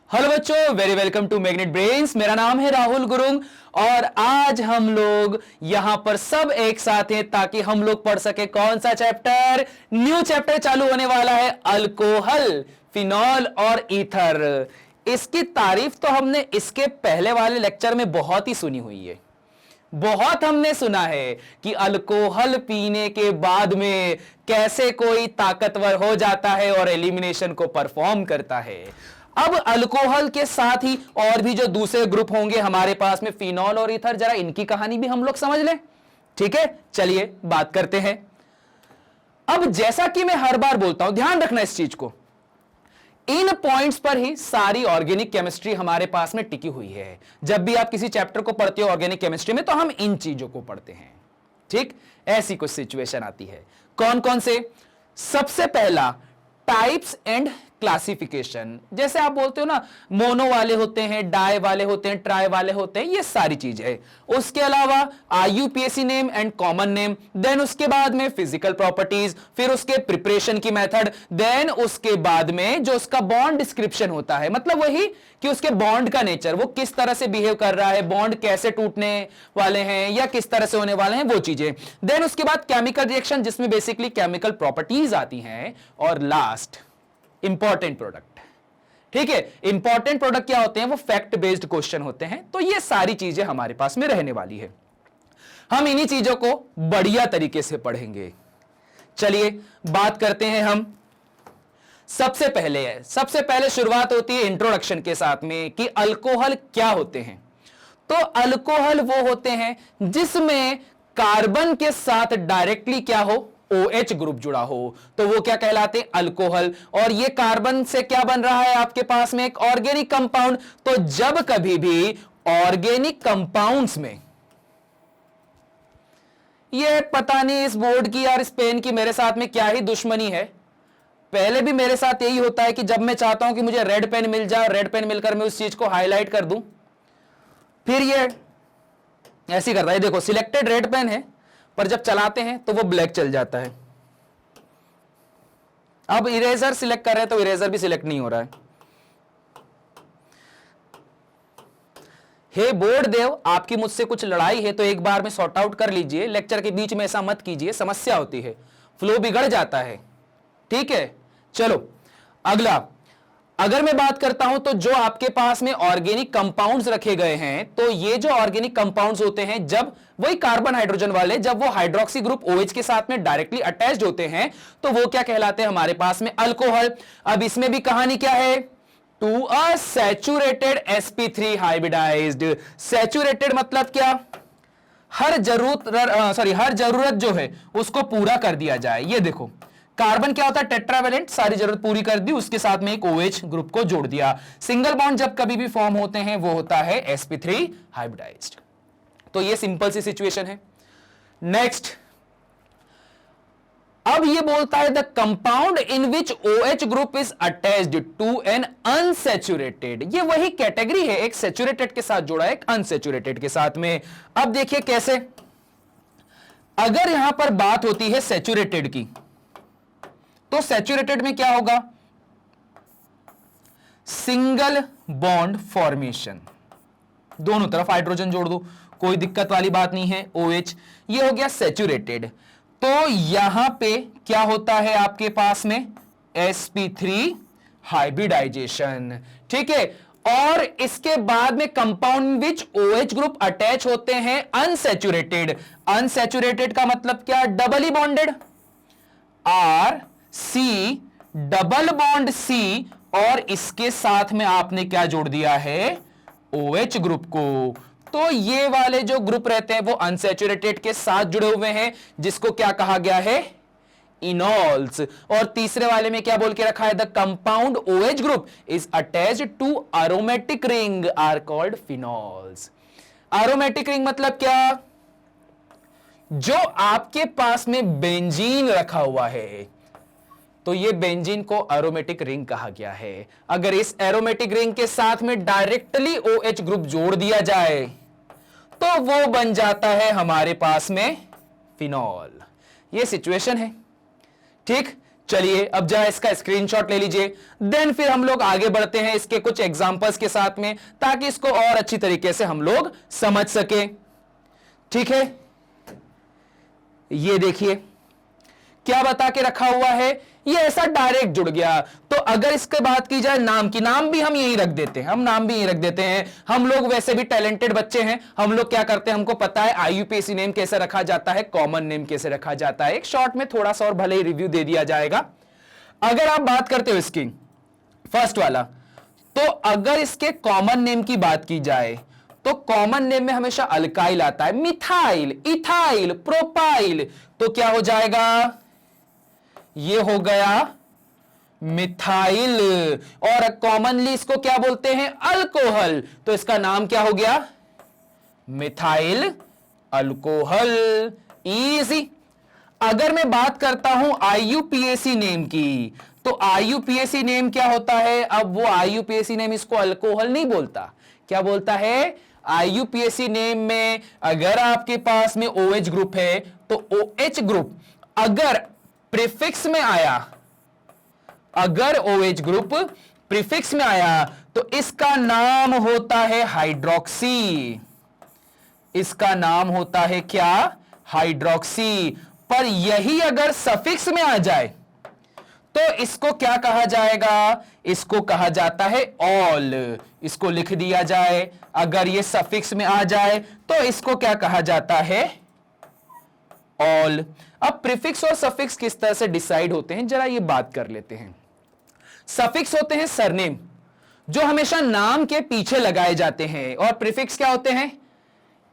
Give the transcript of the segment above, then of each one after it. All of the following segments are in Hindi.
हेलो बच्चों, very welcome to Magnet Brains. मेरा नाम है राहुल गुरुंग और आज हम लोग यहां पर सब एक साथ हैं ताकि हम लोग पढ़ सके कौन सा चैप्टर। न्यू चैप्टर चालू होने वाला है, अल्कोहल, फिनॉल और ईथर। इसकी तारीफ तो हमने इसके पहले वाले लेक्चर में बहुत ही सुनी हुई है। बहुत हमने सुना है कि अल्कोहल पीने के बाद में कैसे कोई ताकतवर हो जाता है और एलिमिनेशन को परफॉर्म करता है। अब अल्कोहल के साथ ही और भी जो दूसरे ग्रुप होंगे हमारे पास में, फिनॉल और ईथर, जरा इनकी कहानी भी हम लोग समझ लें। ठीक है, चलिए बात करते हैं। अब जैसा कि मैं हर बार बोलता हूं, ध्यान रखना इस चीज को, इन पॉइंट्स पर ही सारी ऑर्गेनिक केमिस्ट्री हमारे पास में टिकी हुई है। जब भी आप किसी चैप्टर को पढ़ते हो ऑर्गेनिक केमिस्ट्री में, तो हम इन चीजों को पढ़ते हैं। ठीक, ऐसी कुछ सिचुएशन आती है। कौन कौन से? सबसे पहला, टाइप्स एंड क्लासिफिकेशन। जैसे आप बोलते हो ना, मोनो वाले होते हैं, डाई वाले होते हैं, ट्राई वाले होते हैं, ये सारी चीज है। उसके अलावा IUPAC name and common name, then उसके बाद में फिजिकल प्रॉपर्टीज, फिर उसके प्रिपरेशन की मेथड, देन उसके बाद में जो उसका बॉन्ड डिस्क्रिप्शन होता है, मतलब वही कि उसके बॉन्ड का नेचर, वो किस तरह से बिहेव कर रहा है, बॉन्ड कैसे टूटने वाले हैं या किस तरह से होने वाले हैं, वो चीजें। देन उसके बाद केमिकल रिएक्शन, जिसमें बेसिकली केमिकल प्रॉपर्टीज आती हैं। और लास्ट, इंपॉर्टेंट प्रोडक्ट। ठीक है, इंपॉर्टेंट प्रोडक्ट क्या होते हैं? वो फैक्ट बेस्ड क्वेश्चन होते हैं। तो ये सारी चीजें हमारे पास में रहने वाली है। हम इन्हीं चीजों को बढ़िया तरीके से पढ़ेंगे। चलिए बात करते हैं हम। सबसे पहले शुरुआत होती है इंट्रोडक्शन के साथ में कि अल्कोहल क्या होते हैं। तो अल्कोहल वो होते हैं जिसमें कार्बन के साथ डायरेक्टली क्या हो, OH ग्रुप जुड़ा हो, तो वो क्या कहलाते हैं? अल्कोहल। और ये कार्बन से क्या बन रहा है आपके पास में? एक ऑर्गेनिक कंपाउंड। तो जब कभी भी ऑर्गेनिक कंपाउंड्स में, ये पता नहीं इस बोर्ड की यार, इस पेन की मेरे साथ में क्या ही दुश्मनी है। पहले भी मेरे साथ यही होता है कि जब मैं चाहता हूं कि मुझे रेड पेन मिल जाए, रेड पेन मिलकर मैं उस चीज को हाईलाइट कर दूं, फिर ये ऐसी करता है। देखो, सिलेक्टेड रेड पेन है, पर जब चलाते हैं तो वो ब्लैक चल जाता है। अब इरेजर सिलेक्ट कर रहे हैं तो इरेजर भी सिलेक्ट नहीं हो रहा है। हे बोर्ड देव, आपकी मुझसे कुछ लड़ाई है तो एक बार में सॉर्ट आउट कर लीजिए। लेक्चर के बीच में ऐसा मत कीजिए, समस्या होती है, फ्लो बिगड़ जाता है। ठीक है, चलो अगला। अगर मैं बात करता हूं तो जो आपके पास में ऑर्गेनिक कंपाउंड्स रखे गए हैं, तो ये जो ऑर्गेनिक कंपाउंड्स होते हैं, जब वही कार्बन हाइड्रोजन वाले, जब वो हाइड्रोक्सी ग्रुप OH के साथ में डायरेक्टली अटैच्ड होते हैं, तो वो क्या कहलाते हैं हमारे पास में? अल्कोहल। अब इसमें भी कहानी क्या है? To a saturated sp3 hybridized. सैचुरेटेड मतलब क्या? हर जरूरत जो है उसको पूरा कर दिया जाए। ये देखो, कार्बन क्या होता है? टेट्रावेलेंट, सारी जरूरत पूरी कर दी, उसके साथ में एक OH ग्रुप को जोड़ दिया। सिंगल बॉन्ड जब कभी भी फॉर्म होते हैं वो होता है sp3 हाइब्रिडाइज्ड। तो ये सिंपल सी सिचुएशन है। नेक्स्ट, अब ये बोलता है the compound in which OH group is attached to an unsaturated. ये वही कैटेगरी है, एक सैचुरेटेड के साथ जोड़ा है, एक अनसैचुरेटेड के साथ में। अब देखिए कैसे। अगर यहां पर बात होती है सैचुरेटेड की, तो सैचुरेटेड में क्या होगा? सिंगल बॉन्ड फॉर्मेशन, दोनों तरफ हाइड्रोजन जोड़ दो, कोई दिक्कत वाली बात नहीं है। OH, ये हो गया सैचुरेटेड। तो यहां पे क्या होता है आपके पास में? sp3 hybridisation. ठीक है, और इसके बाद में compound which OH group attach होते हैं अनसैचुरेटेड। अनसैचुरेटेड का मतलब क्या? Doubly bonded, RC, double bond C, और इसके साथ में आपने क्या जोड़ दिया है? OH ग्रुप को। तो ये वाले जो ग्रुप रहते हैं वो अनसैचुरेटेड के साथ जुड़े हुए हैं, जिसको क्या कहा गया है? इनॉल्स। और तीसरे वाले में क्या बोल के रखा है? The compound OH group is attached to aromatic ring are called phenols. Aromatic ring मतलब क्या? जो आपके पास में बेंजीन रखा हुआ है, तो ये बेंजीन को एरोमेटिक रिंग कहा गया है। अगर इस एरोमेटिक रिंग के साथ में डायरेक्टली OH ग्रुप जोड़ दिया जाए तो वो बन जाता है हमारे पास में फिनॉल। ये सिचुएशन है। ठीक, चलिए अब जरा इसका स्क्रीनशॉट ले लीजिए, देन फिर हम लोग आगे बढ़ते हैं इसके कुछ एग्जांपल्स के साथ में, ताकि इसको और अच्छी तरीके से हम लोग समझ सके। ठीक है, ये देखिए क्या बता के रखा हुआ है, ये ऐसा डायरेक्ट जुड़ गया। तो अगर इसके बात की जाए नाम की, नाम भी हम यही रख देते हैं, हम नाम भी यही रख देते हैं। हम लोग वैसे भी टैलेंटेड बच्चे हैं, हम लोग क्या करते हैं, हमको पता है आईयूपीएसी नेम कैसे रखा जाता है, कॉमन नेम कैसे रखा जाता है। एक शॉर्ट में थोड़ा सा और भले ही रिव्यू दे दिया जाएगा। अगर आप बात करते हो इसकी फर्स्ट वाला, तो अगर इसके कॉमन नेम की बात की जाए तो कॉमन नेम में हमेशा अल्काइल आता है, मिथाइल, इथाइल, प्रोपाइल। तो क्या हो जाएगा, ये हो गया मिथाइल। और कॉमनली इसको क्या बोलते हैं, अल्कोहल। तो इसका नाम क्या हो गया, मिथाइल अल्कोहल। इजी। अगर मैं बात करता हूं आईयूपीएसी नेम की, तो आईयूपीएसी नेम क्या होता है, अब वो आईयूपीएसी नेम इसको अल्कोहल नहीं बोलता, क्या बोलता है, आईयूपीएसी नेम में अगर आपके पास में OH ग्रुप है तो OH ग्रुप अगर प्रीफिक्स में आया, अगर OH ग्रुप प्रीफिक्स में आया तो इसका नाम होता है हाइड्रोक्सी। इसका नाम होता है क्या, हाइड्रोक्सी। पर यही अगर सफिक्स में आ जाए तो इसको क्या कहा जाएगा, इसको कहा जाता है ऑल। इसको लिख दिया जाए, अगर ये सफिक्स में आ जाए तो इसको क्या कहा जाता है, ऑल। अब प्रीफिक्स और सफिक्स किस तरह से डिसाइड होते हैं, जरा ये बात कर लेते हैं। सफिक्स होते हैं सरनेम, जो हमेशा नाम के पीछे लगाए जाते हैं, और प्रीफिक्स क्या होते हैं,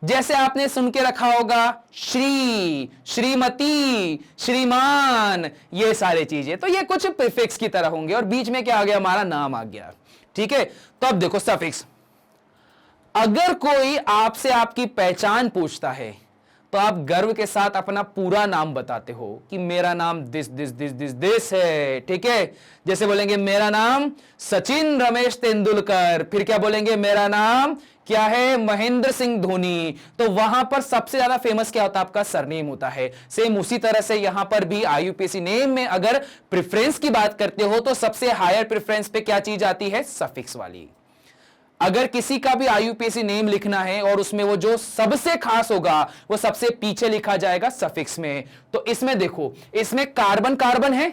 जैसे आपने सुन के रखा होगा श्री, श्रीमती, श्रीमान, ये सारे चीजें, तो ये कुछ प्रीफिक्स की तरह होंगे, और बीच में क्या आ गया, हमारा नाम आ गया। ठीक है, तो अब देखो सफिक्स, अगर कोई आपसे आपकी पहचान पूछता है तो आप गर्व के साथ अपना पूरा नाम बताते हो कि मेरा नाम this this this this this है। ठीक है, जैसे बोलेंगे मेरा नाम सचिन रमेश तेंदुलकर, फिर क्या बोलेंगे, मेरा नाम क्या है, महेंद्र सिंह धोनी। तो वहां पर सबसे ज्यादा फेमस क्या होता है, आपका सरनेम होता है। सेम उसी तरह से यहां पर भी आईयूपीएसी नेम में अगर प्रेफरेंस की बात करते हो तो सबसे हायर प्रेफरेंस पे क्या चीज आती है, सफिक्स वाली। अगर किसी का भी आईयूपीएसी नेम लिखना है और उसमें वो जो सबसे खास होगा वो सबसे पीछे लिखा जाएगा सफिक्स में। तो इसमें देखो, इसमें कार्बन कार्बन है,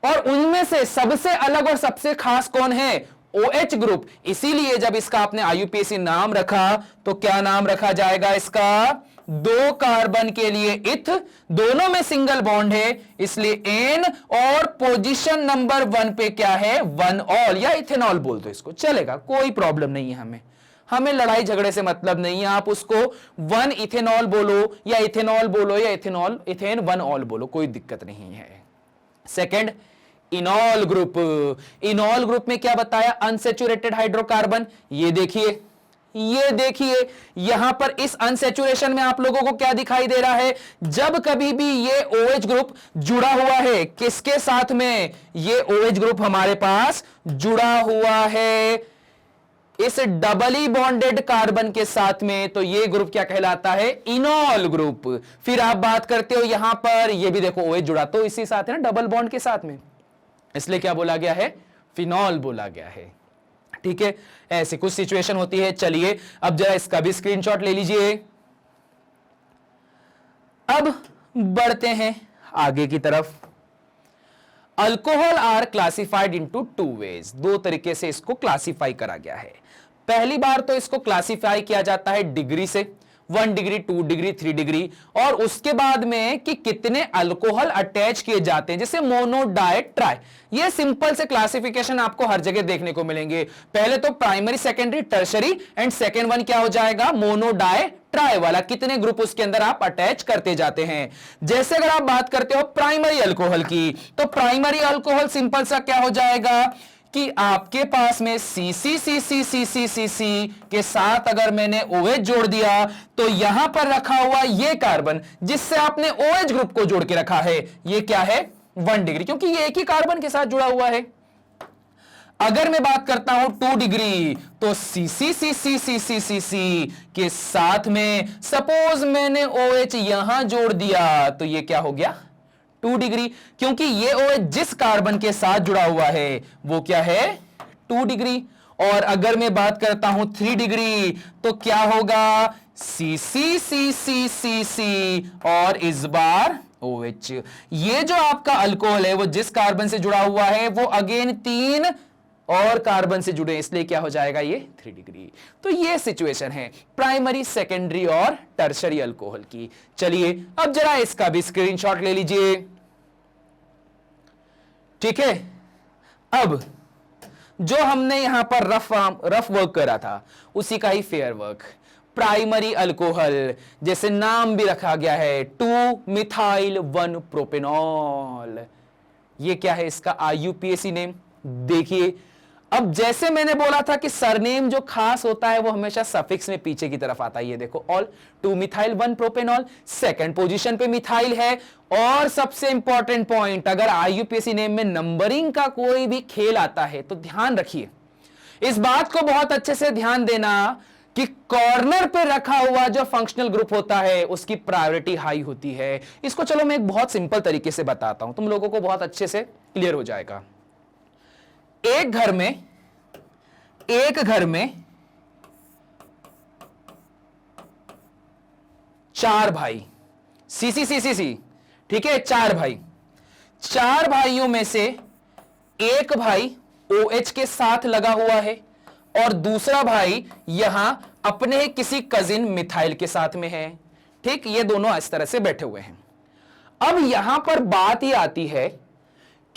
और उनमें से सबसे अलग और सबसे खास कौन है, OH ग्रुप। इसीलिए जब इसका आपने आईयूपीएसी नाम रखा तो क्या नाम रखा जाएगा इसका, 2 कार्बन के लिए इथ, दोनों में सिंगल बॉन्ड है इसलिए एन, और पोजीशन नंबर 1 पे क्या है, 1 ऑल, या इथेनॉल बोल दो इसको, चलेगा, कोई प्रॉब्लम नहीं है। हमें लड़ाई झगड़े से मतलब नहीं है, आप उसको 1 इथेनॉल बोलो या इथेनॉल बोलो या इथेनॉल इथेन 1 ऑल बोलो, कोई दिक्कत नहीं है। Second, इनॉल group. इनॉल ग्रुप में क्या बताया, अनसैचुरेटेड हाइड्रोकार्बन। ये देखिए यहां पर इस अनसैचुरेशन में आप लोगों को क्या दिखाई दे रहा है, जब कभी भी ये OH ग्रुप जुड़ा हुआ है, किसके साथ में, ये OH ग्रुप हमारे पास जुड़ा हुआ है इस डबली बॉन्डेड कार्बन के साथ में, तो ये ग्रुप क्या कहलाता है, इनॉल ग्रुप। फिर आप बात करते हो यहां पर, ये भी देखो OH जुड़ा तो इसी साथ है ना, डबल बॉन्ड के साथ में, इसलिए क्या बोला गया है, फिनॉल बोला गया है। ठीक है, ऐसी कुछ सिचुएशन होती है। चलिए अब जरा इसका भी स्क्रीनशॉट ले लीजिए। अब बढ़ते हैं आगे की तरफ। Alcohol are classified into 2 ways, 2 तरीके से इसको क्लासिफाई करा गया है। पहली बार तो इसको क्लासिफाई किया जाता है डिग्री से, 1 डिग्री, 2 डिग्री, 3 डिग्री, और उसके बाद में कि कितने अल्कोहल अटैच किए जाते हैं, जैसे मोनो, डाई, ट्राई। ये सिंपल से क्लासिफिकेशन आपको हर जगह देखने को मिलेंगे। पहले तो primary, secondary, tertiary, and second one क्या हो जाएगा, मोनो, डाई, ट्राई वाला, कितने ग्रुप उसके अंदर आप अटैच करते जाते हैं। जैसे अगर आप बात करते हो प्राइमरी अल्कोहल की, तो प्राइमरी अल्कोहल सिंपल सा क्या हो जाएगा कि आपके पास में CC के साथ अगर मैंने OH जोड़ दिया तो यहां पर रखा हुआ ये कार्बन जिससे आपने OH ग्रुप को जोड़ के रखा है, ये क्या है, 1 डिग्री, क्योंकि ये एक ही कार्बन के साथ जुड़ा हुआ है। अगर मैं बात करता हूं 2 डिग्री, तो CC के साथ में सपोज मैंने OH यहां जोड़ दिया तो ये क्या हो गया, 2 डिग्री, क्योंकि ये OH जिस कार्बन के साथ जुड़ा हुआ है वो क्या है 2 डिग्री। और अगर मैं बात करता हूं 3 डिग्री तो क्या होगा CC और इस बार OH। ये जो आपका अल्कोहल है वो जिस कार्बन से जुड़ा हुआ है वो अगेन 3 और कार्बन से जुड़े, इसलिए क्या हो जाएगा ये 3 डिग्री। तो ये सिचुएशन है प्राइमरी, सेकेंडरी और टर्शरी अल्कोहल की। चलिए अब जरा इसका भी स्क्रीनशॉट ले लीजिए, ठीक है। अब जो हमने यहां पर रफ वर्क करा था उसी का ही फेयर वर्क। प्राइमरी अल्कोहल, जैसे नाम भी रखा गया है 2 मिथाइल 1 प्रोपेनॉल। ये क्या है इसका IUPAC नेम। देखिए अब जैसे मैंने बोला था कि सरनेम जो खास होता है वो हमेशा सफिक्स में पीछे की तरफ आता है। ये देखो all 2 methyl 1 propanol, second position पे मिथाइल है। और सबसे इंपॉर्टेंट पॉइंट, अगर IUPAC नेम में नंबरिंग का कोई भी खेल आता है तो ध्यान रखिए, इस बात को बहुत अच्छे से ध्यान देना कि कॉर्नर पे रखा हुआ जो फंक्शनल ग्रुप होता है उसकी प्रायोरिटी हाई होती है। इसको चलो मैं एक बहुत सिंपल तरीके से बताता हूं, तुम लोगों को बहुत अच्छे से क्लियर हो जाएगा। एक घर में 4 भाई, सी, ठीक है, 4 भाई। 4 भाइयों में से एक भाई OH के साथ लगा हुआ है और दूसरा भाई यहां अपने किसी कजिन मिथाइल के साथ में है, ठीक। ये दोनों इस तरह से बैठे हुए हैं। अब यहां पर बात ही आती है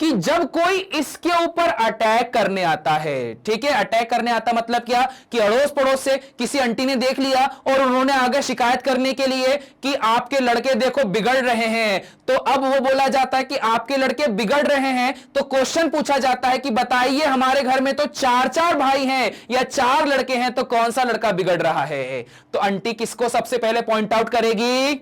कि जब कोई इसके ऊपर अटैक करने आता है, ठीक है, अटैक करने आता मतलब क्या कि अड़ोस पड़ोस से किसी आंटी ने देख लिया और उन्होंने आगे शिकायत करने के लिए कि आपके लड़के देखो बिगड़ रहे हैं, तो अब वो बोला जाता है कि आपके लड़के बिगड़ रहे हैं, तो क्वेश्चन पूछा जाता है कि बताइए हमारे घर में तो 4 भाई हैं या 4 लड़के हैं, तो कौन सा लड़का बिगड़ रहा है। तो आंटी किसको सबसे पहले पॉइंट आउट करेगी,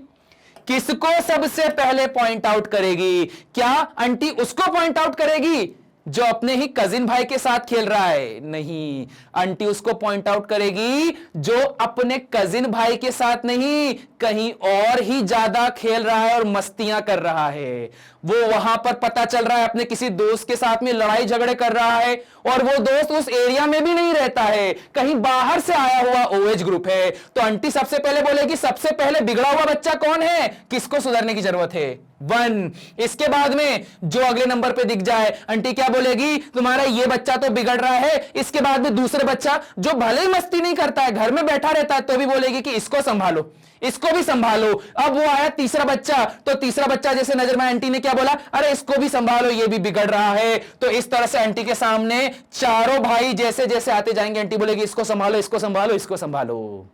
किसको सबसे पहले पॉइंट आउट करेगी? क्या आंटी उसको पॉइंट आउट करेगी जो अपने ही कजिन भाई के साथ खेल रहा है? नहीं, आंटी उसको पॉइंट आउट करेगी जो अपने कजिन भाई के साथ नहीं, कहीं और ही ज्यादा खेल रहा है और मस्तियां कर रहा है। वो वहां पर पता चल रहा है अपने किसी दोस्त के साथ में लड़ाई झगड़े कर रहा है और वो दोस्त उस एरिया में भी नहीं रहता है, कहीं बाहर से आया हुआ OH ग्रुप है। तो आंटी सबसे पहले बोलेगी सबसे पहले बिगड़ा हुआ बच्चा कौन है, किसको सुधरने की जरूरत है, 1। इसके बाद में जो अगले नंबर पे दिख जाए आंटी क्या बोलेगी, तुम्हारा ये बच्चा तो बिगड़ रहा है। इसके बाद में दूसरे बच्चा जो भले ही मस्ती नहीं करता है, घर में बैठा रहता है, तो भी बोलेगी कि इसको संभालो, इसको भी संभालो। अब वो आया तीसरा बच्चा, तो तीसरा बच्चा जैसे नजर में आंटी ने क्या बोला, अरे इसको भी संभालो, ये भी बिगड़ रहा है। तो इस तरह से आंटी के सामने चारों भाई जैसे जैसे आते जाएंगे आंटी बोलेगी इसको संभालो, इसको संभालो, इसको संभालो।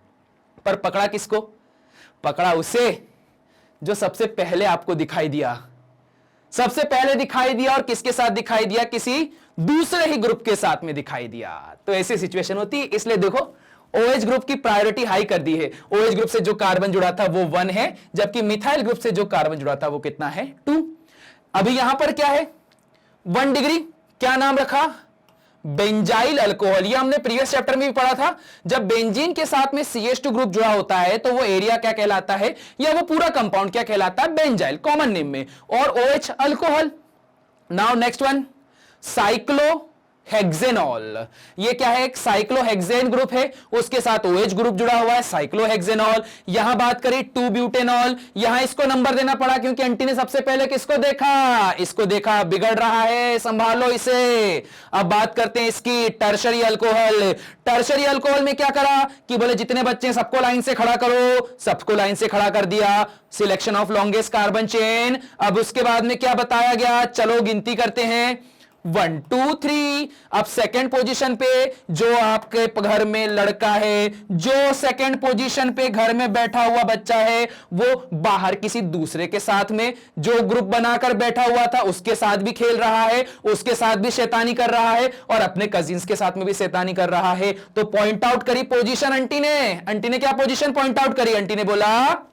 पर पकड़ा किसको? पकड़ा उसे जो सबसे पहले आपको दिखाई दिया, सबसे पहले दिखाई दिया। और किसके साथ दिखाई दिया? किसी दूसरे ही ग्रुप के साथ में दिखाई दिया। तो ऐसी सिचुएशन होती है। इसलिए देखो OH ग्रुप की प्रायोरिटी हाई कर दी है। OH ग्रुप से जो कार्बन जुड़ा था वो 1 है, जबकि मिथाइल ग्रुप से जो कार्बन जुड़ा था वो कितना है, 2। अभी यहां पर क्या है, 1 डिग्री। क्या नाम रखा? Benzyl alcohol. ये हमने प्रीवियस चैप्टर में भी पढ़ा था। जब बेंजीन के साथ में CH2 ग्रुप जुड़ा होता है तो वो एरिया क्या कहलाता है, या वो पूरा कंपाउंड क्या कहलाता है, बेंजाइल, कॉमन नेम में। और OH alcohol. Now next one, cyclohexanol. ये क्या है, एक साइक्लोहेक्सेन ग्रुप है, उसके साथ OH ग्रुप जुड़ा हुआ है, साइक्लोहेक्सेनॉल। यहां बात करें 2 ब्यूटेनॉल। यहां इसको नंबर देना पड़ा क्योंकि आंटी ने सबसे पहले किसको देखा, इसको देखा, बिगड़ रहा है, संभालो इसे। अब बात करते हैं इसकी टर्शरी अल्कोहल। टर्शरी अल्कोहल में क्या करा कि बोले जितने बच्चे सबको लाइन से खड़ा करो, सबको लाइन से खड़ा कर दिया, selection of longest carbon chain. अब उसके बाद में क्या बताया गया, चलो गिनती करते हैं, 1 2 3। अब सेकंड पोजीशन पे जो आपके घर में लड़का है, जो सेकंड पोजीशन पे घर में बैठा हुआ बच्चा है, वो बाहर किसी दूसरे के साथ में जो ग्रुप बनाकर बैठा हुआ था उसके साथ भी खेल रहा है, उसके साथ भी शैतानी कर रहा है और अपने कजिन्स के साथ में भी शैतानी कर रहा है। तो पॉइंट आउट करी पोजीशन आंटी ने क्या पोजीशन पॉइंट आउट करी? आंटी ने बोला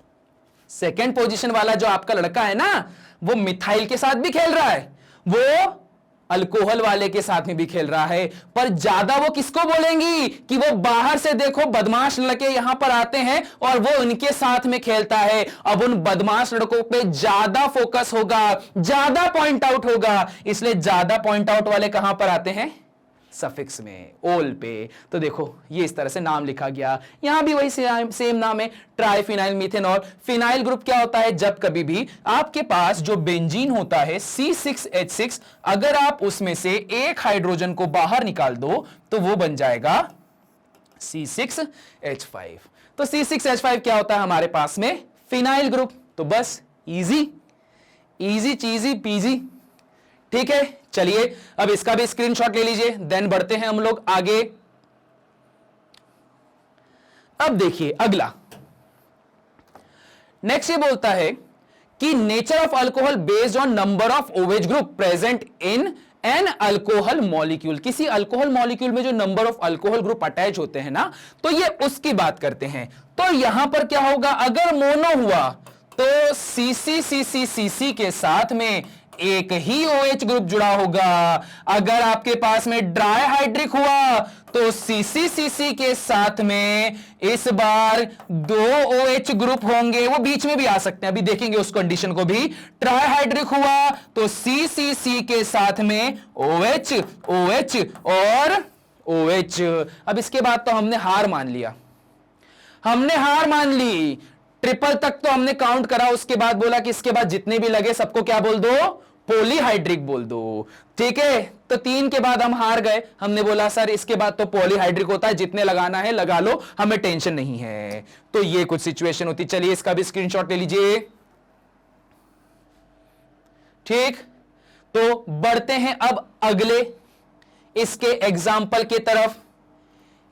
सेकंड पोजीशन वाला जो आपका लड़का है ना, वो मिथाइल के साथ भी खेल रहा है, वो अल्कोहल वाले के साथ में भी खेल रहा है, पर ज्यादा वो किसको बोलेंगी कि वो बाहर से देखो बदमाश लड़के यहां पर आते हैं और वो उनके साथ में खेलता है। अब उन बदमाश लड़कों पे ज्यादा फोकस होगा, ज्यादा पॉइंट आउट होगा, इसलिए ज्यादा पॉइंट आउट वाले कहां पर आते हैं? सफिक्स में, ओल पे। तो देखो ये इस तरह से नाम लिखा गया, यहां भी वही सेम नाम है, ट्राइफिनाइल मीथेनॉल। फिनाइल ग्रुप क्या होता है? जब कभी भी आपके पास जो बेंजीन होता है C6H6, अगर आप उसमें से एक हाइड्रोजन को बाहर निकाल दो तो वो बन जाएगा C6H5। तो C6H5 क्या होता है हमारे पास में? Phenyl group. तो बस इजी इजी चीजी पीजी, ठीक है। चलिए अब इसका भी स्क्रीनशॉट ले लीजिए, देन बढ़ते हैं हम लोग आगे। अब देखिए अगला, नेक्स्ट ये बोलता है कि nature of alcohol based on number of OH group present in an alcohol molecule. किसी अल्कोहल मॉलिक्यूल में जो number of alcohol group attach होते हैं ना, तो ये उसकी बात करते हैं। तो यहां पर क्या होगा? अगर मोनो हुआ तो CC के साथ में एक ही OH ग्रुप जुड़ा होगा। अगर आपके पास में ड्राई हाइड्रिक हुआ तो CC के साथ में इस बार 2 OH ग्रुप होंगे, वो बीच में भी आ सकते हैं, अभी देखेंगे उस कंडीशन को भी। ट्राई हाइड्रिक हुआ तो CC के साथ में OH OH और OH। अब इसके बाद तो हमने हार मान लिया, हमने हार मान ली। ट्रिपल तक तो हमने काउंट करा, उसके बाद बोला कि इसके बाद जितने भी लगे सबको क्या बोल दो? पॉलीहाइड्रिक बोल दो, ठीक है। तो 3 के बाद हम हार गए, हमने बोला सर इसके बाद तो पॉलीहाइड्रिक होता है, जितने लगाना है लगा लो, हमें टेंशन नहीं है। तो ये कुछ सिचुएशन होती। चलिए इसका भी स्क्रीनशॉट ले लीजिए, ठीक। तो बढ़ते हैं अब अगले इसके एग्जाम्पल के तरफ।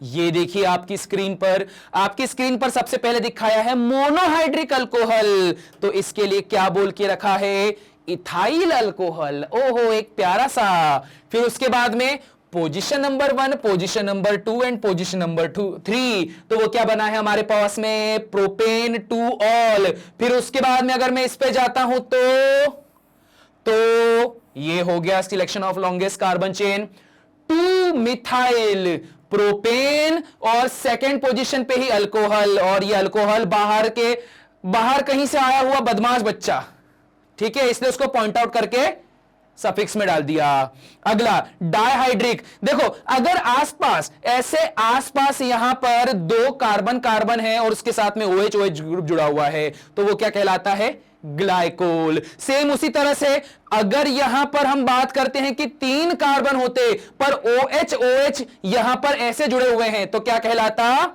ये देखिए आपकी स्क्रीन पर सबसे पहले दिखाया है मोनोहाइड्रिक अल्कोहल। तो इसके लिए क्या बोल के रखा है? Ethyl alcohol. ओहो, एक प्यारा सा। फिर उसके बाद में position number 1, position number 2 and position number 3। तो वो क्या बना है हमारे पास में? Propane 2 all. फिर उसके बाद में अगर मैं इस पे जाता हूं तो ये हो गया selection of longest carbon chain 2 methyl propane, और सेकेंड पोजीशन पे ही अल्कोहल। और ये अल्कोहल बाहर कहीं से आया हुआ बदमाश बच्चा, ठीक है, इसलिए उसको पॉइंट आउट करके सफिक्स में डाल दिया। अगला डाइहाइड्रिक। देखो अगर आसपास यहां पर 2 कार्बन है और उसके साथ में OH ग्रुप जुड़ा हुआ है, तो वो क्या कहलाता है? ग्लाइकोल। सेम उसी तरह से अगर यहां पर हम बात करते हैं कि 3 कार्बन होते पर OH यहां पर ऐसे जुड़े हुए हैं, तो क्या कहलाता?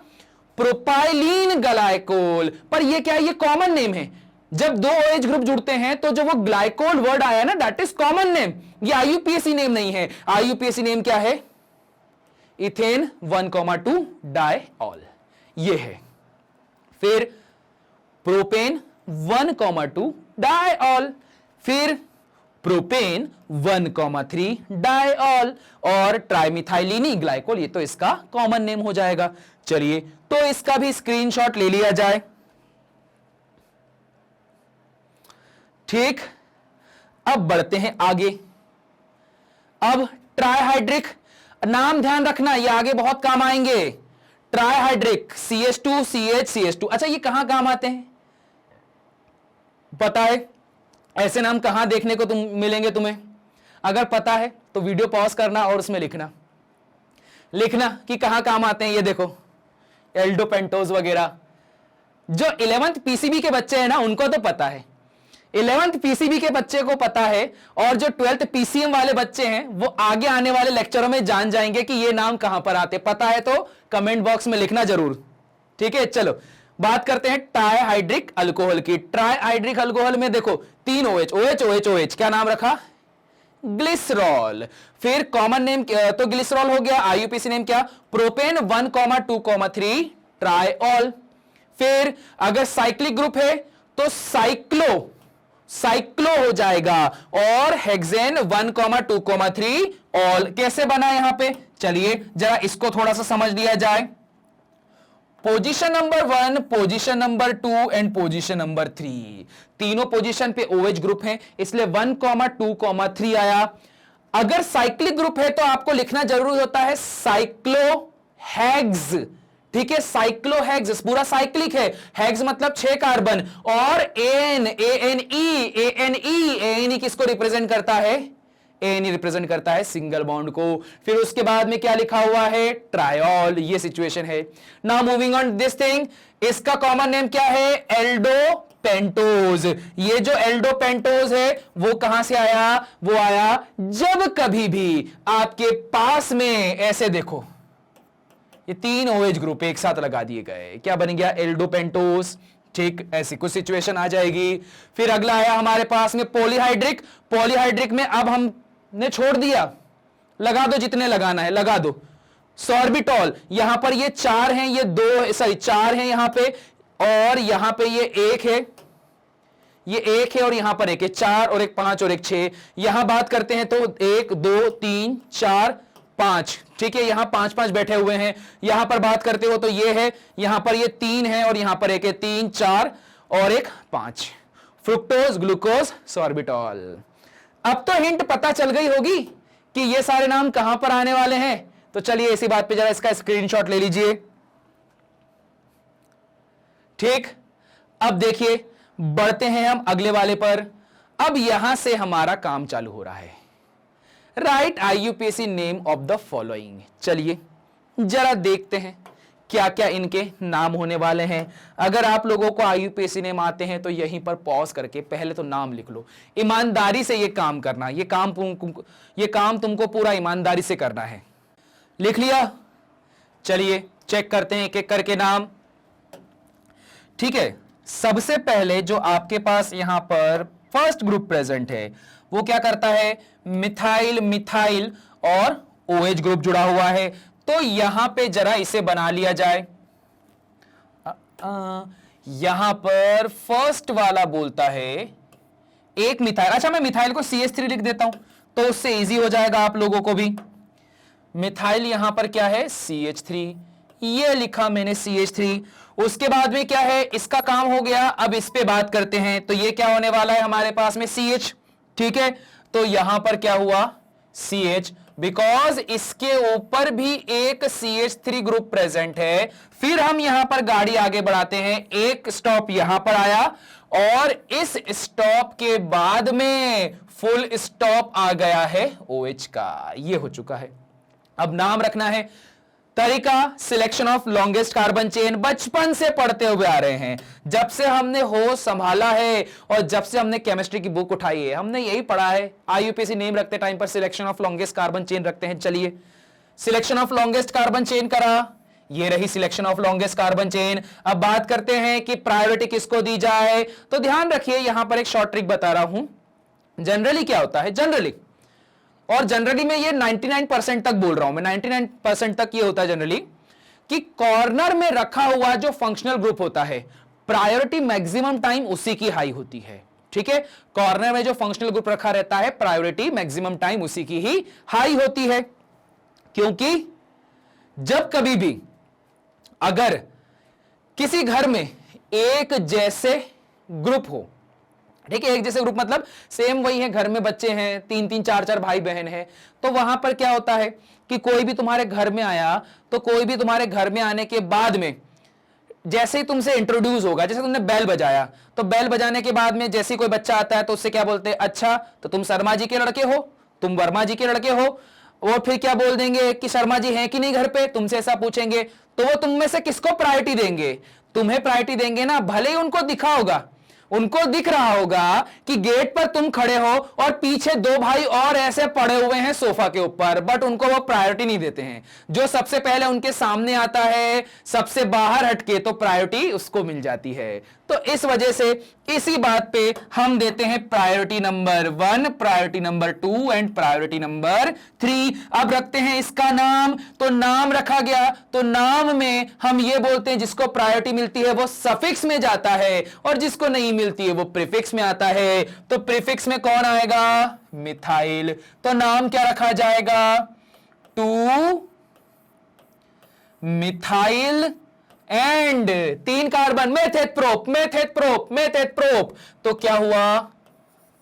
Propylene glycol. पर ये क्या? ये कॉमन नेम है। जब 2 OH ग्रुप जुड़ते हैं तो जो वो ग्लाइकोल वर्ड आया ना, दैट इज कॉमन नेम, ये IUPAC नेम नहीं है। IUPAC नेम क्या है? इथेन 1,2 डाइऑल, ये है। फिर प्रोपेन 1,2 डाइऑल, फिर प्रोपेन 1,3 डाइऑल, और ट्राइमिथाइलिनी ग्लाइकोल, ये तो इसका कॉमन नेम हो जाएगा। चलिए तो इसका भी स्क्रीनशॉट ले लिया जाए, ठीक। अब बढ़ते हैं आगे। अब ट्राइहाइड्रिक, नाम ध्यान रखना, ये आगे बहुत काम आएंगे। Trihydric CH2 CH CH2। अच्छा ये कहां काम आते हैं पता है? ऐसे नाम कहां देखने को मिलेंगे तुम्हें? अगर पता है तो वीडियो पॉज करना और उसमें लिखना कि कहां काम आते हैं। ये देखो एल्डोपेंटोज वगैरह। जो 11th PCB के बच्चे हैं ना, उनको तो पता है, 11th PCB के बच्चे को पता है, और जो 12th PCM वाले बच्चे हैं वो आगे आने वाले लेक्चरों में जान जाएंगे कि ये नाम कहां पर आते। पता है तो कमेंट बॉक्स में लिखना जरूर, ठीक है। चलो बात करते हैं ट्राइहाइड्रिक अल्कोहल की। ट्राइहाइड्रिक अल्कोहल में देखो 3 OH, क्या नाम रखा? ग्लिसरॉल। फिर कॉमन नेम तो ग्लिसरॉल हो गया। IUPAC नेम क्या? प्रोपेन 1,2,3 ट्राइऑल। फिर अगर साइक्लिक ग्रुप है तो साइक्लो हो जाएगा, और हेक्सेन 1,2,3 ऑल। कैसे बना यहां पे? चलिए जरा इसको थोड़ा सा समझ लिया जाए। Position number 1, position number 2 and position number 3, तीनों पोजीशन पे OH ग्रुप हैं, इसलिए 1,2,3 आया। अगर साइक्लिक ग्रुप है तो आपको लिखना जरूरी होता है साइक्लोहेक्स। ठीक है, साइक्लोहेक्स पूरा साइक्लिक है, हेक्स मतलब 6 कार्बन, और एएनई किसको रिप्रेजेंट करता है? एएनई रिप्रेजेंट करता है सिंगल बॉन्ड को। फिर उसके बाद में क्या लिखा हुआ है? ट्रायोल। ये सिचुएशन है। Now moving on this thing, इसका कॉमन नेम क्या है? एल्डोपेंटोज। ये जो एल्डोपेंटोज है वो कहां से आया? वो आया जब कभी भी आपके पास में ऐसे देखो, ये 3 OH ग्रुप एक साथ लगा दिए गए, क्या बन गया? एल्डोपेंटोज। ठीक, ऐसी कुछ सिचुएशन आ जाएगी। फिर अगला आया हमारे पास में पॉलीहाइड्रिक। पॉलीहाइड्रिक में अब हमने छोड़ दिया, लगा दो जितने लगाना है लगा दो। सॉर्बिटॉल, यहां पर ये 4 हैं, ये 2 सॉरी 4 हैं यहां पे, और यहां पे ये 1 है, ये 1 है, और यहां पर 1 है। 4 और 1 5 और 1 6। यहां बात करते हैं तो 1 2 3 4 5। ठीक है, यहां 5 5 बैठे हुए हैं। यहां पर बात करते हो तो ये है, यहां पर ये 3 है, और यहां पर 1 है। 3 4 और 1 5। Fructose, glucose, sorbitol. अब तो हिंट पता चल गई होगी कि ये सारे नाम कहां पर आने वाले हैं। तो चलिए इसी बात पे जरा इसका स्क्रीनशॉट ले लीजिए। ठीक, अब देखिए बढ़ते हैं हम अगले वाले पर। अब यहां से हमारा काम चालू हो रहा है। Right IUPAC name of the following. चलिए जरा देखते हैं क्या क्या इनके नाम होने वाले हैं। अगर आप लोगों को IUPAC नेम आते हैं तो यहीं पर पॉज करके पहले तो नाम लिख लो। ईमानदारी से ये काम करना, ये काम तुमको पूरा ईमानदारी से करना है। लिख लिया? चलिए चेक करते हैं एक एक करके नाम। ठीक है, सबसे पहले जो आपके पास यहां पर फर्स्ट ग्रुप प्रेजेंट है वो क्या करता है? मिथाइल, मिथाइल और OH ग्रुप जुड़ा हुआ है। तो यहां पे जरा इसे बना लिया जाए। यहां पर फर्स्ट वाला बोलता है एक मिथाइल। अच्छा, मैं मिथाइल को CH3 लिख देता हूं तो उससे इजी हो जाएगा आप लोगों को भी। मिथाइल यहां पर क्या है? CH3। ये लिखा मैंने CH3। उसके बाद में क्या है? इसका काम हो गया। अब इस पे बात करते हैं तो ये क्या होने वाला है हमारे पास में? CH। ठीक है, तो यहां पर क्या हुआ? CH, बिकॉज इसके ऊपर भी एक CH3 ग्रुप प्रेजेंट है। फिर हम यहां पर गाड़ी आगे बढ़ाते हैं। एक स्टॉप यहां पर आया, और इस स्टॉप के बाद में फुल स्टॉप आ गया है OH का। ये हो चुका है। अब नाम रखना है। तरीका, selection of longest carbon chain. बचपन से पढ़ते हुए आ रहे हैं, जब से हमने होश संभाला है और जब से हमने केमिस्ट्री की बुक उठाई है हमने यही पढ़ा है। IUPAC नेम रखते टाइम पर selection of longest carbon chain रखते हैं। चलिए selection of longest carbon chain करा, ये रही selection of longest carbon chain. अब बात करते हैं कि प्रायोरिटी किसको दी जाए। तो ध्यान रखिए यहां पर एक शॉर्ट ट्रिक बता रहा हूं। जनरली क्या होता है? जनरली में ये 99% तक बोल रहा हूं मैं, 99% तक ये होता है जनरली कि कॉर्नर में रखा हुआ जो फंक्शनल ग्रुप होता है प्रायोरिटी मैक्सिमम टाइम उसी की हाई होती है। ठीक है, कॉर्नर में जो फंक्शनल ग्रुप रखा रहता है प्रायोरिटी मैक्सिमम टाइम उसी की ही हाई होती है। क्योंकि जब कभी भी अगर किसी घर में एक जैसे ग्रुप हो, ठीक है, एक जैसे ग्रुप मतलब सेम वही है, घर में बच्चे हैं, 3 4 4 भाई बहन हैं, तो वहां पर क्या होता है कि कोई भी तुम्हारे घर में आया तो कोई भी तुम्हारे घर में आने के बाद में जैसे ही तुमसे इंट्रोड्यूस होगा, जैसे तुमने बेल बजाया तो बेल बजाने के बाद में जैसे कोई बच्चा आता है तो उससे क्या बोलते हैं? अच्छा, तो तुम शर्मा जी के लड़के हो, तुम वर्मा जी के लड़के हो। और फिर क्या बोल देंगे कि शर्मा जी हैं कि नहीं घर पे, तुमसे ऐसा पूछेंगे तो वो तुम में से किसको प्रायोरिटी देंगे? तुम्हें प्रायोरिटी देंगे ना। भले ही उनको दिखा होगा, उनको दिख रहा होगा कि गेट पर तुम खड़े हो और पीछे 2 भाई और ऐसे पड़े हुए हैं सोफा के ऊपर, बट उनको वो प्रायोरिटी नहीं देते हैं। जो सबसे पहले उनके सामने आता है, सबसे बाहर हटके, तो प्रायोरिटी उसको मिल जाती है। तो इस वजह से इसी बात पे हम देते हैं priority number 1, priority number 2 and priority number 3। अब रखते हैं इसका नाम। तो नाम रखा गया तो नाम में हम ये बोलते हैं जिसको प्रायोरिटी मिलती है वो सफिक्स में जाता है और जिसको नहीं मिलती है वो प्रीफिक्स में आता है। तो प्रीफिक्स में कौन आएगा? मिथाइल। तो नाम क्या रखा जाएगा? 2 मिथाइल एंड 3 कार्बन मेथेट प्रोप। तो क्या हुआ?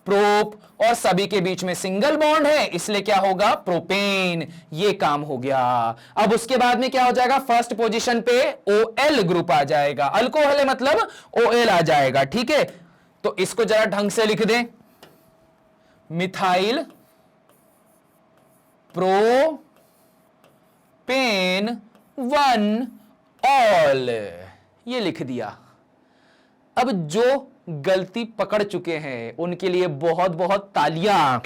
प्रोप, और सभी के बीच में सिंगल बॉन्ड है, इसलिए क्या होगा, प्रोपेन। ये काम हो गया। अब उसके बाद में क्या हो जाएगा, फर्स्ट पोजीशन पे OL ग्रुप आ जाएगा, अल्कोहल है मतलब OL आ जाएगा, ठीक है। तो इसको जरा ढंग से लिख दें, मिथाइल प्रोपेन 1 ऑल, ये लिख दिया। अब जो गलती पकड़ चुके हैं उनके लिए बहुत बहुत तालियां,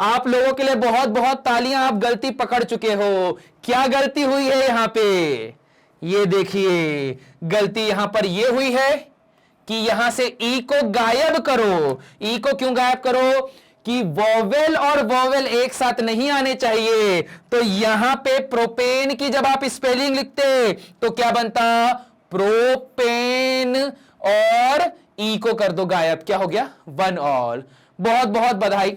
आप लोगों के लिए बहुत बहुत तालियां, आप गलती पकड़ चुके हो। क्या गलती हुई है यहां पे, ये देखिए, गलती यहां पर ये हुई है कि यहां से ई को गायब करो। ई को क्यों गायब करो, कि वोवेल और वोवेल एक साथ नहीं आने चाहिए। तो यहां पे प्रोपेन की जब आप स्पेलिंग लिखते तो क्या बनता, प्रोपेन, और ई को कर दो गायब, क्या हो गया, 1 ऑल। बहुत बहुत बधाई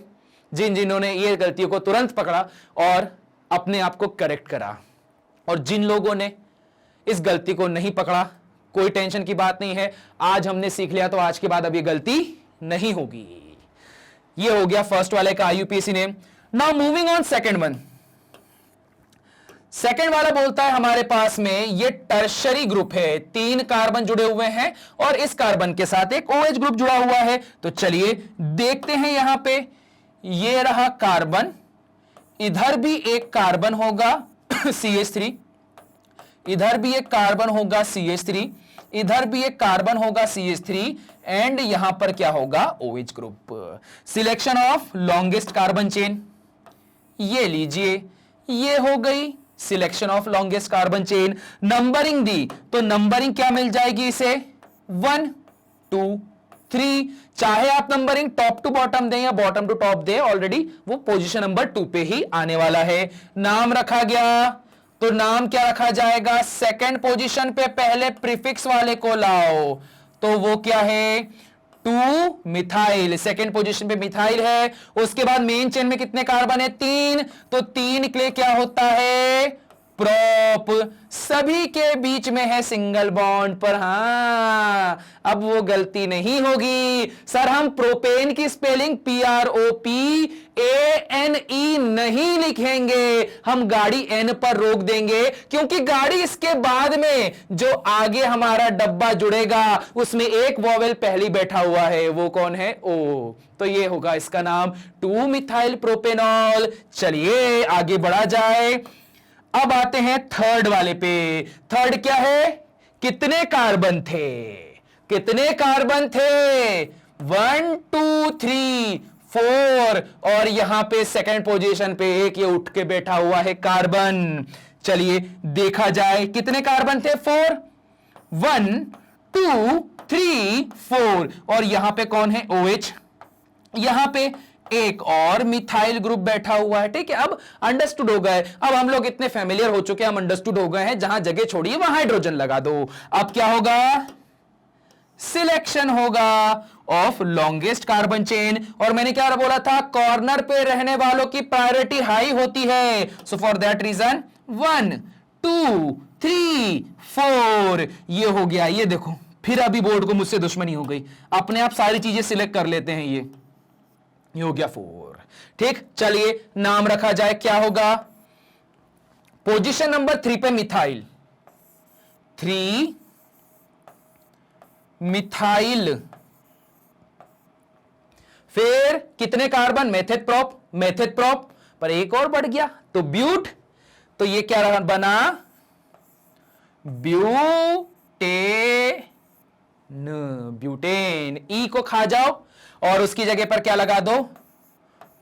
जिन जिन्होंने ये गलतियों को तुरंत पकड़ा और अपने आप को करेक्ट करा। और जिन लोगों ने इस गलती को नहीं पकड़ा, कोई टेंशन की बात नहीं है, आज हमने सीख लिया तो आज के बाद अब ये गलती नहीं होगी। ये हो गया फर्स्ट वाले का IUPAC name. Now moving on second one. Second वाला बोलता है हमारे पास में ये टर्शरी ग्रुप है, 3 कार्बन जुड़े हुए हैं और इस कार्बन के साथ एक OH ग्रुप जुड़ा हुआ है। तो चलिए देखते हैं, यहां पे ये रहा कार्बन, इधर भी एक कार्बन होगा CH3, इधर भी एक कार्बन होगा CH3, इधर भी एक कार्बन होगा CH3, एंड यहां पर क्या होगा, OH group. Selection of longest carbon chain, ये लीजिए, ये हो गई selection of longest carbon chain. Numbering दी तो नंबरिंग क्या मिल जाएगी इसे, 1 2 3, चाहे आप नंबरिंग टॉप टू बॉटम दें या बॉटम टू टॉप दें, ऑलरेडी वो पोजीशन नंबर 2 पे ही आने वाला है। नाम रखा गया तो नाम क्या रखा जाएगा, सेकंड पोजीशन पे पहले प्रीफिक्स वाले को लाओ, तो वो क्या है, 2 मिथाइल, सेकेंड पोजीशन पे मिथाइल है। उसके बाद मेन चेन में कितने कार्बन है, 3, तो 3 के लिए क्या होता है, प्रोप। सभी के बीच में है सिंगल बॉन्ड, पर हां अब वो गलती नहीं होगी। सर हम प्रोपेन की स्पेलिंग PROPANE नहीं लिखेंगे, हम गाड़ी N पर रोक देंगे, क्योंकि गाड़ी इसके बाद में जो आगे हमारा डब्बा जुड़ेगा उसमें एक वोवेल पहले बैठा हुआ है, वो कौन है, O। तो ये होगा इसका नाम 2 मिथाइल प्रोपेनॉल। चलिए आगे बढ़ा जाए। अब आते हैं थर्ड वाले पे। थर्ड क्या है, कितने कार्बन थे, कितने कार्बन थे, 1 2 3 4, और यहां पे सेकंड पोजीशन पे एक ये उठ के बैठा हुआ है कार्बन। चलिए देखा जाए कितने कार्बन थे, 4, 1 2 3 4, और यहां पे कौन है, OH। यहां पे एक और मिथाइल ग्रुप बैठा हुआ है, ठीक है। अब अंडरस्टूड हो गए, अब हम लोग इतने फेमिलियर हो चुके हैं, हम अंडरस्टूड हो गए हैं, जहां जगह छोड़िए वहां हाइड्रोजन लगा दो। अब क्या होगा, सिलेक्शन होगा ऑफ लॉन्गेस्ट कार्बन चेन, और मैंने क्या बोला था, कॉर्नर पे रहने वालों की प्रायोरिटी हाई होती है, सो फॉर दैट रीजन 1 2 3 4, ये हो गया। ये देखो फिर अभी बोर्ड को मुझसे दुश्मनी हो गई, अपने आप सारी चीजें सिलेक्ट कर लेते हैं, ये हो गया 4, ठीक। चलिए नाम रखा जाए, क्या होगा, पोजीशन नंबर 3 पे मिथाइल, 3 मिथाइल। फिर कितने carbon, method prop, method prop पर एक और बढ़ गया तो ब्यूट, तो ये क्या बना, ब्यूटेन, ब्यूटेन। ई को खा जाओ और उसकी जगह पर क्या लगा दो,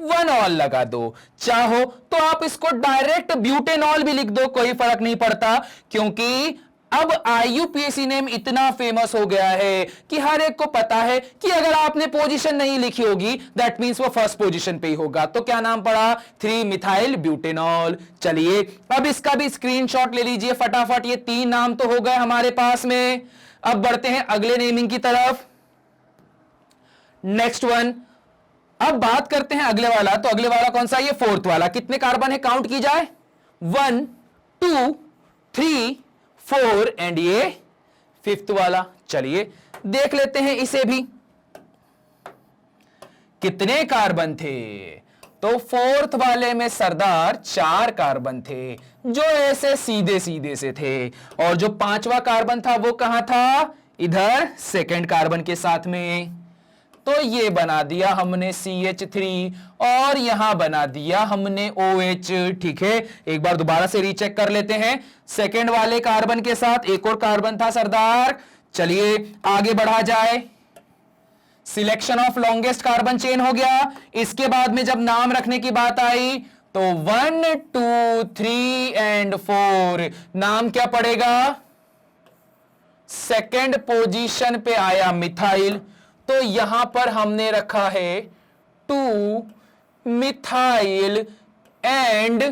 1 ऑल लगा दो। चाहो तो आप इसको डायरेक्ट ब्यूटेनॉल भी लिख दो, कोई फर्क नहीं पड़ता, क्योंकि अब IUPAC नेम इतना फेमस हो गया है कि हर एक को पता है कि अगर आपने पोजीशन नहीं लिखी होगी दैट मींस वो फर्स्ट पोजीशन पे ही होगा। तो क्या नाम पड़ा, 3 मिथाइल ब्यूटेनॉल। चलिए अब इसका भी स्क्रीनशॉट ले लीजिए फटाफट, ये 3 नाम तो हो गए हमारे पास में। अब बढ़ते हैं अगले नेमिंग की तरफ, नेक्स्ट वन। अब बात करते हैं अगले वाला, तो अगले वाला कौन सा, ये फोर्थ वाला। कितने कार्बन है, काउंट की जाए, 1 2 3 4, एंड ये फिफ्थ वाला। चलिए देख लेते हैं इसे भी, कितने कार्बन थे? तो फोर्थ वाले में सरदार 4 कार्बन थे, जो ऐसे सीधे सीधे से थे। और जो 5वां कार्बन था वो कहां था? इधर सेकंड कार्बन के साथ में। तो ये बना दिया हमने CH3 और यहां बना दिया हमने OH। ठीक है, एक बार दोबारा से रीचेक कर लेते हैं। सेकंड वाले कार्बन के साथ एक और कार्बन था सरदार। चलिए आगे बढ़ा जाए। Selection of longest carbon chain हो गया। इसके बाद में जब नाम रखने की बात आई तो 1 2 3 एंड 4 नाम क्या पड़ेगा? सेकंड पोजीशन पे आया मिथाइल, तो यहां पर हमने रखा है 2 मिथाइल एंड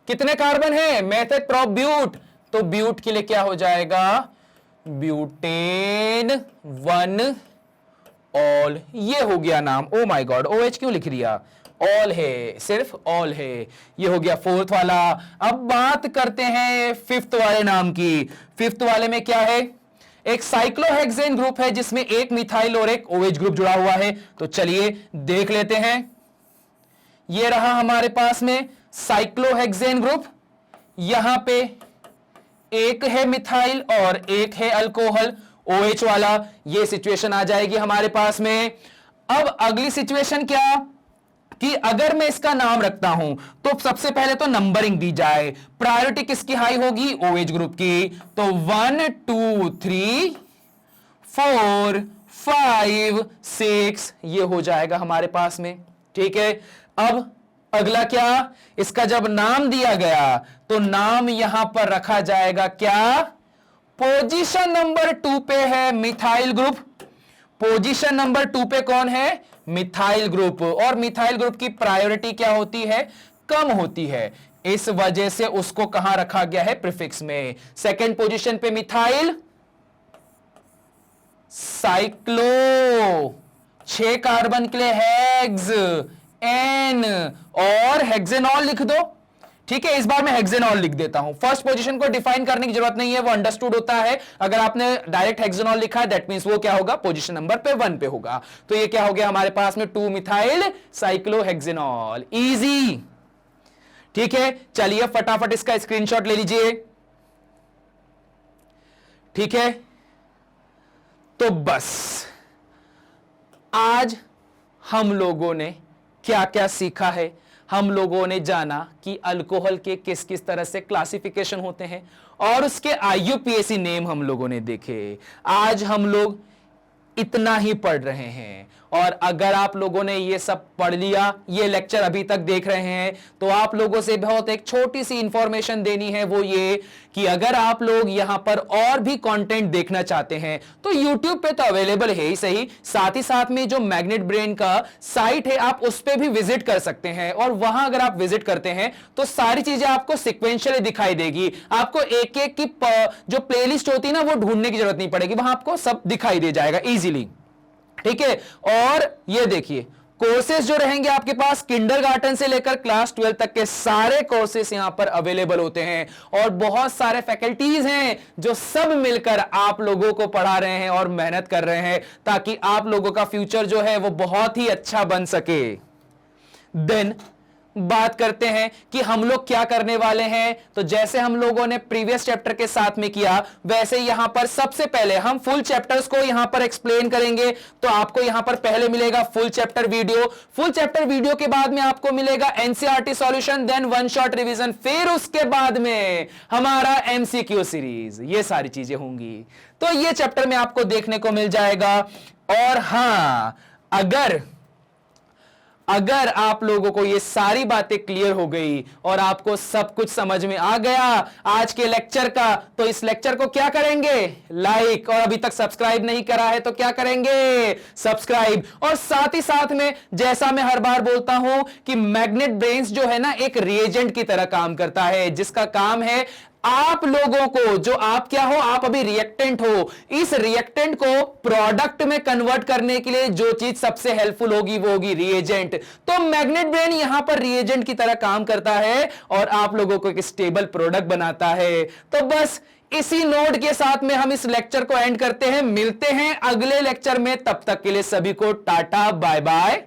कितने कार्बन है? मेथड प्रोप ब्यूट, तो ब्यूट के लिए क्या हो जाएगा? Butane 1 all. ये हो गया नाम। ओ माय गॉड, OH क्यों लिख दिया? ऑल है, सिर्फ ऑल है। ये हो गया फोर्थ वाला। अब बात करते हैं फिफ्थ वाले नाम की। फिफ्थ वाले में क्या है? एक साइक्लोहेक्सेन ग्रुप है जिसमें एक मिथाइल और एक OH ग्रुप जुड़ा हुआ है। तो चलिए देख लेते हैं। ये रहा हमारे पास में साइक्लोहेक्सेन ग्रुप। यहां पे एक है मिथाइल और एक है अल्कोहल OH वाला। ये सिचुएशन आ जाएगी हमारे पास में। अब अगली सिचुएशन क्या कि अगर मैं इसका नाम रखता हूं तो सबसे पहले तो नंबरिंग दी जाए। प्रायोरिटी किसकी हाई होगी? OH ग्रुप की। तो 1 2 3 4 5 6 ये हो जाएगा हमारे पास में। ठीक है, अब अगला क्या? इसका जब नाम दिया गया तो नाम यहां पर रखा जाएगा क्या? पोजीशन नंबर 2 पे है मिथाइल ग्रुप। पोजीशन नंबर 2 पे कौन है? Methyl group. और मिथाइल ग्रुप की प्रायोरिटी क्या होती है? कम होती है। इस वजह से उसको कहां रखा गया है? प्रीफिक्स में। सेकंड पोजीशन पे मिथाइल साइक्लो 6 कार्बन के लिए हेक्स एन और हेक्सेनॉल लिख दो। ठीक है, इस बार मैं हेक्सेनॉल लिख देता हूं। फर्स्ट पोजीशन को डिफाइन करने की जरूरत नहीं है, वो अंडरस्टूड होता है। अगर आपने डायरेक्ट हेक्सेनॉल लिखा है दैट मींस वो क्या होगा? पोजीशन नंबर पे 1 पे होगा। तो ये क्या हो गया हमारे पास में? 2 मिथाइल साइक्लोहेक्सेनॉल। इजी। ठीक है, चलिए फटाफट इसका स्क्रीनशॉट ले लीजिए। ठीक है, तो बस आज हम लोगों ने क्या क्या सीखा है? हम लोगों ने जाना कि अल्कोहल के किस किस तरह से क्लासिफिकेशन होते हैं और उसके IUPAC नेम हम लोगों ने देखे। आज हम लोग इतना ही पढ़ रहे हैं और अगर आप लोगों ने ये सब पढ़ लिया, ये लेक्चर अभी तक देख रहे हैं, तो आप लोगों से बहुत एक छोटी सी इंफॉर्मेशन देनी है, वो ये कि अगर आप लोग यहां पर और भी कंटेंट देखना चाहते हैं तो YouTube पे तो अवेलेबल है ही सही, साथ ही साथ में जो मैग्नेट ब्रेन का साइट है आप उस पे भी विजिट कर सकते हैं। और वहां अगर आप विजिट करते हैं तो सारी चीजें आपको सिक्वेंशियली दिखाई देगी। आपको एक एक की जो प्लेलिस्ट होती है ना वो ढूंढने की जरूरत नहीं पड़ेगी, वहां आपको सब दिखाई दे जाएगा इजीली। ठीक है, और ये देखिए कोर्सेज जो रहेंगे आपके पास किंडरगार्टन से लेकर क्लास 12 तक के सारे कोर्सेज यहां पर अवेलेबल होते हैं और बहुत सारे फैकल्टीज हैं जो सब मिलकर आप लोगों को पढ़ा रहे हैं और मेहनत कर रहे हैं ताकि आप लोगों का फ्यूचर जो है वो बहुत ही अच्छा बन सके। देन बात करते हैं कि हम लोग क्या करने वाले हैं। तो जैसे हम लोगों ने प्रीवियस चैप्टर के साथ में किया वैसे यहां पर सबसे पहले हम फुल चैप्टर्स को यहां पर एक्सप्लेन करेंगे। तो आपको यहां पर पहले मिलेगा full chapter video, full chapter video के बाद में आपको मिलेगा NCERT solution, then one shot revision, फिर उसके बाद में हमारा एमसीक्यू सीरीज। ये सारी चीजें होंगी तो ये चैप्टर में आपको देखने को मिल जाएगा। और हां, अगर आप लोगों को ये सारी बातें क्लियर हो गई और आपको सब कुछ समझ में आ गया आज के लेक्चर का, तो इस लेक्चर को क्या करेंगे? लाइक, और अभी तक सब्सक्राइब नहीं करा है तो क्या करेंगे? सब्सक्राइब। और साथ ही साथ में जैसा मैं हर बार बोलता हूं कि मैग्नेट ब्रेन्स जो है ना एक रिएजेंट की तरह काम करता है, जिसका काम है आप लोगों को, जो आप क्या हो, आप अभी रिएक्टेंट हो, इस रिएक्टेंट को प्रोडक्ट में कन्वर्ट करने के लिए जो चीज सबसे हेल्पफुल होगी वो होगी रिएजेंट। तो मैग्नेट ब्रेन यहां पर रिएजेंट की तरह काम करता है और आप लोगों को एक स्टेबल प्रोडक्ट बनाता है। तो बस इसी नोट के साथ में हम इस लेक्चर को एंड करते हैं। मिलते हैं अगले लेक्चर में, तब तक के लिए सभी को टाटा बाय बाय।